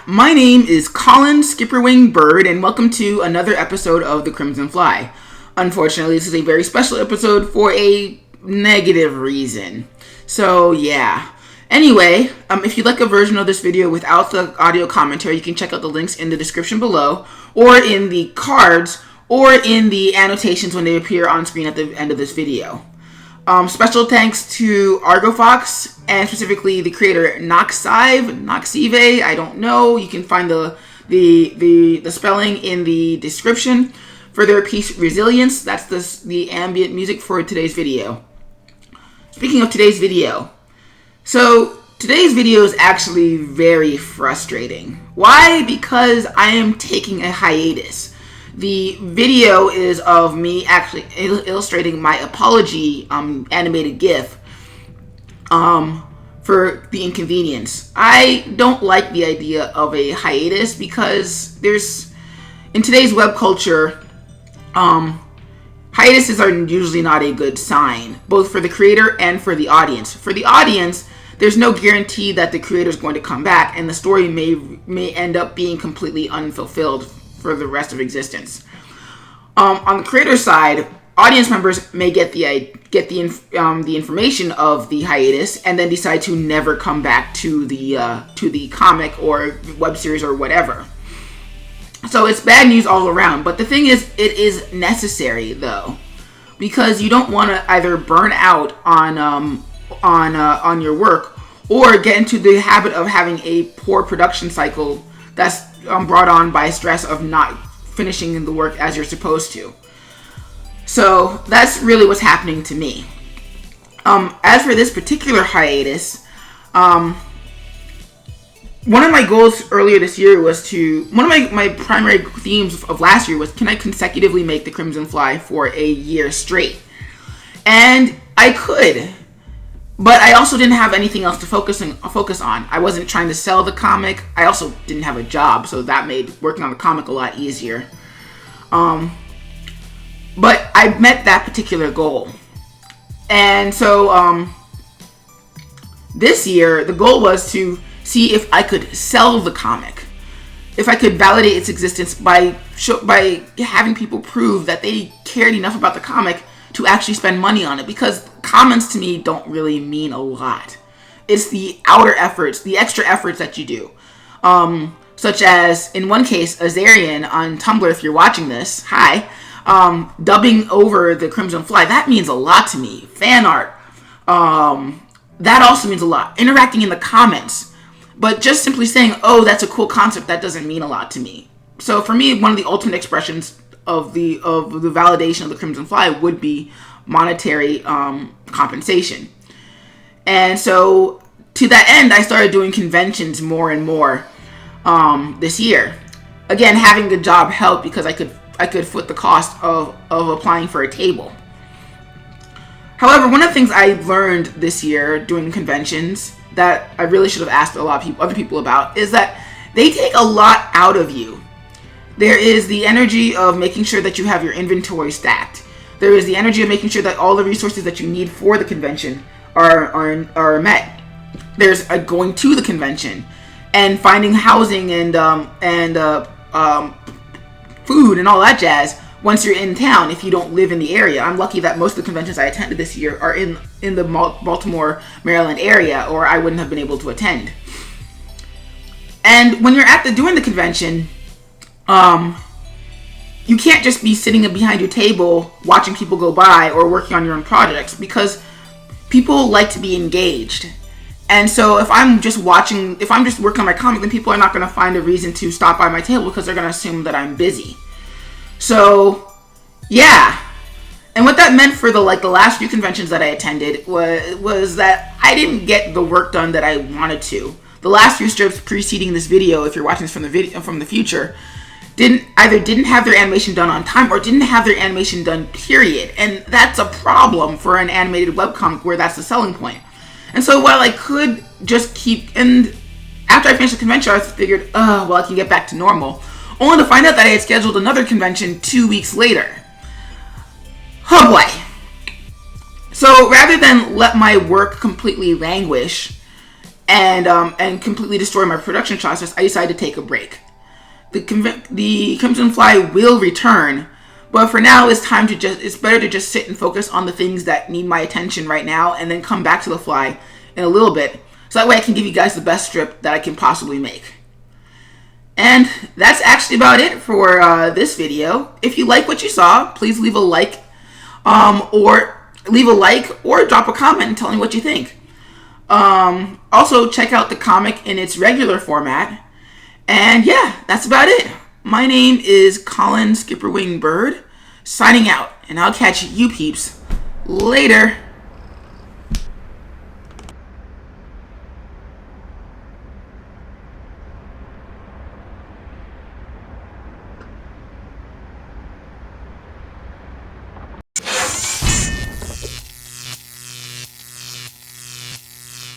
my name is Colin SkipperWing Bird, and welcome to another episode of The Crimson Fly. Unfortunately, this is a very special episode for a negative reason. So, yeah. Anyway, if you'd like a version of this video without the audio commentary, you can check out the links in the description below, or in the cards, or in the annotations when they appear on screen at the end of this video. Special thanks to ArgoFox, and specifically the creator Noxive, I don't know. You can find the spelling in the description for their piece Resilience. That's the ambient music for today's video. Speaking of today's video, so today's video is actually very frustrating. Why? Because I am taking a hiatus. The video is of me actually illustrating my apology animated GIF for the inconvenience. I don't like the idea of a hiatus because in today's web culture, hiatuses are usually not a good sign, both for the creator and for the audience. For the audience, there's no guarantee that the creator is going to come back, and the story may end up being completely unfulfilled for the rest of existence. On the creator side, audience members may get the information of the hiatus and then decide to never come back to the comic or web series or whatever. So it's bad news all around. But the thing is, it is necessary though, because you don't want to either burn out on your work or get into the habit of having a poor production cycle that's brought on by stress of not finishing the work as you're supposed to. So that's really what's happening to me. As for this particular hiatus, one of my goals earlier this year was one of my primary themes of last year was, can I consecutively make the Crimson Fly for a year straight? And I could. But I also didn't have anything else to focus on. I wasn't trying to sell the comic. I also didn't have a job, so that made working on the comic a lot easier. But I met that particular goal. And so this year, the goal was to see if I could sell the comic. If I could validate its existence by having people prove that they cared enough about the comic to actually spend money on it, because comments to me don't really mean a lot. It's the outer efforts, the extra efforts that you do. Such as, in one case, Azarian on Tumblr, if you're watching this, hi, dubbing over the Crimson Fly. That means a lot to me. Fan art. That also means a lot. Interacting in the comments. But just simply saying, oh, that's a cool concept, that doesn't mean a lot to me. So for me, one of the ultimate expressions of the validation of the Crimson Fly would be monetary compensation. And so to that end, I started doing conventions more and more this year. Again, having a job helped because I could foot the cost of applying for a table. However, one of the things I learned this year doing conventions that I really should have asked a lot of other people about is that they take a lot out of you. There is the energy of making sure that you have your inventory stacked. There is the energy of making sure that all the resources that you need for the convention are met. There's going to the convention and finding housing and food and all that jazz once you're in town if you don't live in the area. I'm lucky that most of the conventions I attended this year are in the Baltimore, Maryland area, or I wouldn't have been able to attend. And when you're doing the convention, you can't just be sitting behind your table watching people go by or working on your own projects, because people like to be engaged. And so if I'm just working on my comic, then people are not going to find a reason to stop by my table because they're going to assume that I'm busy. So, yeah. And what that meant for the last few conventions that I attended was that I didn't get the work done that I wanted to. The last few strips preceding this video, if you're watching this from the future, didn't have their animation done on time or didn't have their animation done, period. And that's a problem for an animated webcomic where that's the selling point. And so while I could just and after I finished the convention, I figured, I can get back to normal. Only to find out that I had scheduled another convention 2 weeks later. Oh boy. So rather than let my work completely languish, and completely destroy my production process, I decided to take a break. The Crimson Fly will return, but for now it's better to just sit and focus on the things that need my attention right now, and then come back to the Fly in a little bit, so that way I can give you guys the best strip that I can possibly make. And that's actually about it for this video. If you like what you saw, please leave a like, or drop a comment telling me what you think. Also, check out the comic in its regular format. And yeah, that's about it. My name is Colin SkipperWing Bird, signing out, and I'll catch you peeps later.